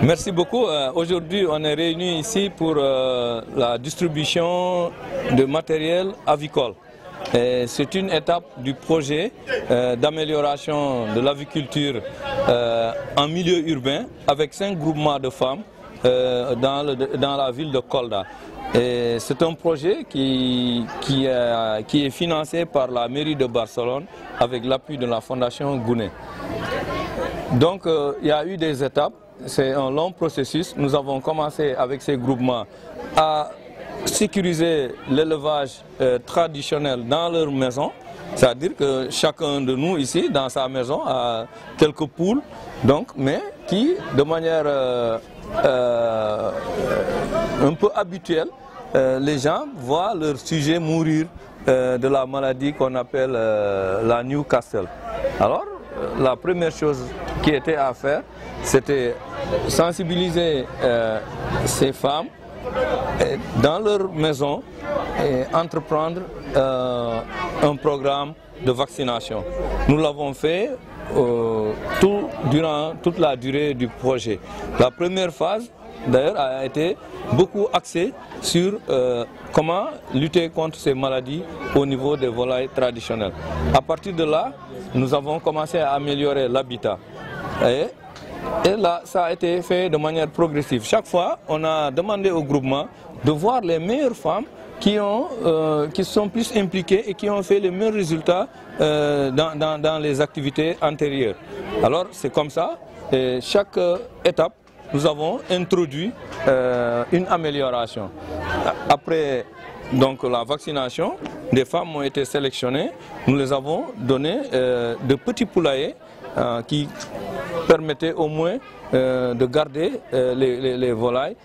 Merci beaucoup. Aujourd'hui, on est réunis ici pour la distribution de matériel avicole. C'est une étape du projet d'amélioration de l'aviculture en milieu urbain avec 5 groupements de femmes dans la ville de Kolda. C'est un projet qui est financé par la mairie de Barcelone avec l'appui de la Fondation Gounet. Donc il y a eu des étapes, c'est un long processus. Nous avons commencé avec ces groupements à sécuriser l'élevage traditionnel dans leur maison. C'est-à-dire que chacun de nous ici, dans sa maison, a quelques poules, mais qui, de manière un peu habituelle, les gens voient leur sujet mourir de la maladie qu'on appelle la Newcastle. Alors, la première chose qui était à faire, c'était sensibiliser ces femmes dans leur maison et entreprendre un programme de vaccination. Nous l'avons fait durant toute la durée du projet. La première phase, d'ailleurs, a été beaucoup axée sur comment lutter contre ces maladies au niveau des volailles traditionnelles. À partir de là, nous avons commencé à améliorer l'habitat. Et là, ça a été fait de manière progressive. Chaque fois, on a demandé au groupement de voir les meilleures femmes qui sont plus impliquées et qui ont fait les meilleurs résultats dans les activités antérieures. Alors, c'est comme ça, et chaque étape, nous avons introduit une amélioration. Après la vaccination, des femmes ont été sélectionnées. Nous les avons donné de petits poulaillers qui permettaient au moins de garder les volailles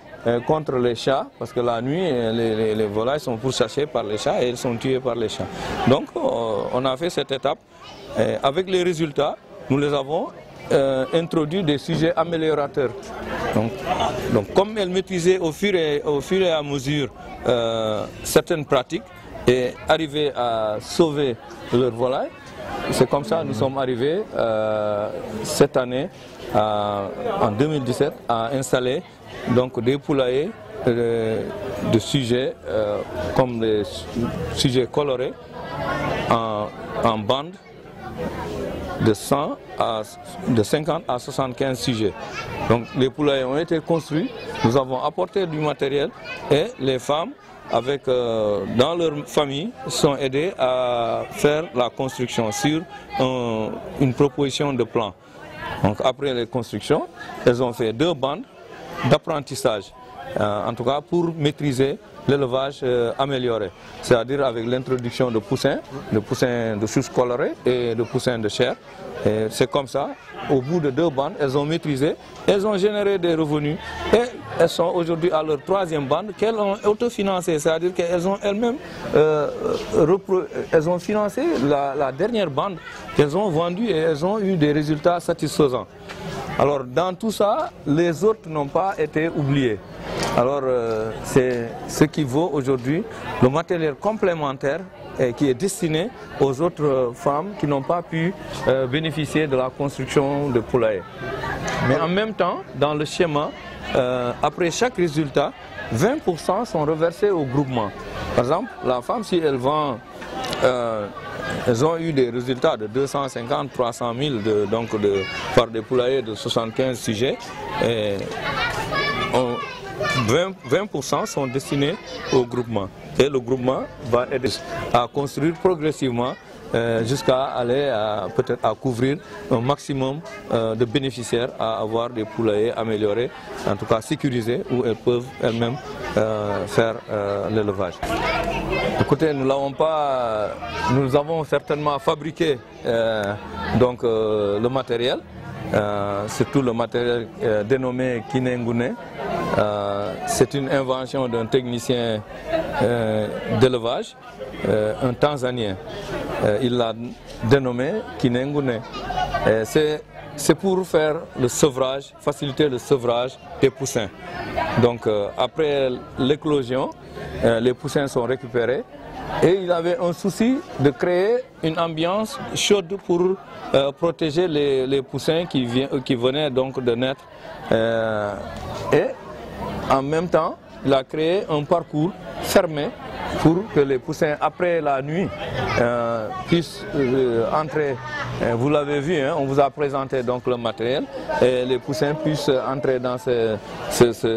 contre les chats, parce que la nuit, les volailles sont pourchassées par les chats et elles sont tuées par les chats. Donc, on a fait cette étape. Avec les résultats, nous les avons introduit des sujets améliorateurs. Donc comme elles maîtrisaient au fur et à mesure certaines pratiques et arrivaient à sauver leurs volailles, c'est comme ça que nous sommes arrivés cette année, en 2017, à installer des poulaillers de sujets comme les sujets colorés en bande de 50 à 75 sujets. Donc les poulaillers ont été construits, nous avons apporté du matériel et les femmes, dans leur famille, sont aidées à faire la construction sur une proposition de plan. Donc après les constructions, elles ont fait 2 bandes d'apprentissage, en tout cas pour maîtriser l'élevage amélioré, c'est-à-dire avec l'introduction de poussins de souches colorées et de poussins de chair. C'est comme ça, au bout de 2 bandes, elles ont maîtrisé, elles ont généré des revenus et elles sont aujourd'hui à leur 3e bande qu'elles ont autofinancée, c'est-à-dire qu'elles ont elles-mêmes elles ont financé la dernière bande qu'elles ont vendue et elles ont eu des résultats satisfaisants. Alors dans tout ça, les autres n'ont pas été oubliés. Alors c'est ce qui vaut aujourd'hui le matériel complémentaire qui est destiné aux autres femmes qui n'ont pas pu bénéficier de la construction de poulaillers. Mais en même temps, dans le schéma, après chaque résultat, 20% sont reversés au groupement. Par exemple, la femme, si elle vend, elles ont eu des résultats de 250, 300 000 par des poulaillers de 75 sujets. 20% sont destinés au groupement. Et le groupement va aider à construire progressivement jusqu'à aller peut-être à couvrir un maximum de bénéficiaires, à avoir des poulaillers améliorés, en tout cas sécurisés, où elles peuvent elles-mêmes faire l'élevage. Écoutez, nous avons certainement fabriqué le matériel, surtout le matériel dénommé Kinengune. C'est une invention d'un technicien d'élevage, un Tanzanien. Il l'a dénommé Kinengune. C'est pour faire le sevrage, faciliter le sevrage des poussins. Donc après l'éclosion, les poussins sont récupérés Et il avait un souci de créer une ambiance chaude pour protéger les poussins qui venaient donc de naître. Et en même temps, il a créé un parcours fermé pour que les poussins, après la nuit, puissent entrer. Vous l'avez vu, hein, on vous a présenté donc le matériel, et les poussins puissent entrer dans cette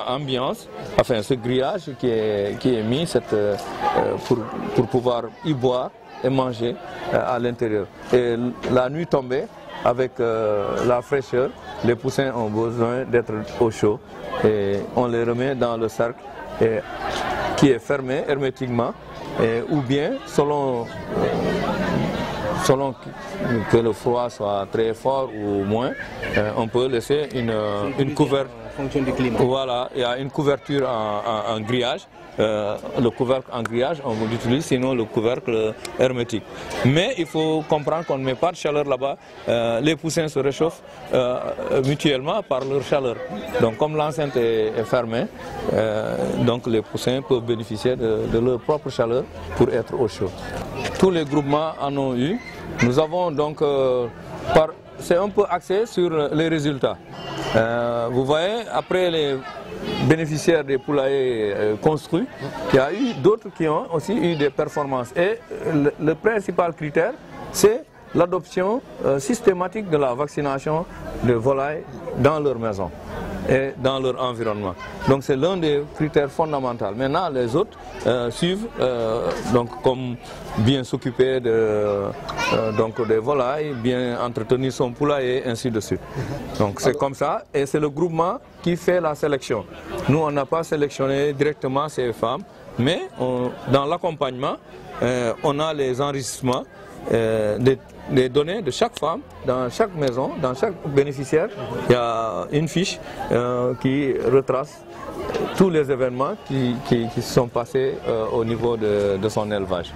ambiance, enfin ce grillage qui est mis pour pouvoir y boire et manger à l'intérieur. Et la nuit tombée, avec la fraîcheur, les poussins ont besoin d'être au chaud et on les remet dans le cercle qui est fermé hermétiquement, ou bien selon que le froid soit très fort ou moins, on peut laisser une couverture. En fonction du climat. Voilà, il y a une couverture en grillage. Le couvercle en grillage, on l'utilise, sinon le couvercle hermétique. Mais il faut comprendre qu'on ne met pas de chaleur là-bas. Les poussins se réchauffent mutuellement par leur chaleur. Donc comme l'enceinte est fermée, donc les poussins peuvent bénéficier de leur propre chaleur pour être au chaud. Tous les groupements en ont eu. Nous avons donc, c'est un peu axé sur les résultats. Vous voyez, après les bénéficiaires des poulaillers construits, il y a eu d'autres qui ont aussi eu des performances. Et le principal critère, c'est l'adoption systématique de la vaccination de volailles dans leur maison et dans leur environnement. Donc c'est l'un des critères fondamentaux. Maintenant, les autres suivent, donc comme bien s'occuper des volailles, bien entretenir son poulailler, ainsi de suite. Donc c'est comme ça, et c'est le groupement qui fait la sélection. Nous, on n'a pas sélectionné directement ces femmes, mais dans l'accompagnement, on a les enregistrements des données de chaque femme, dans chaque maison, dans chaque bénéficiaire. Il y a une fiche qui retrace tous les événements qui se sont passés au niveau de son élevage.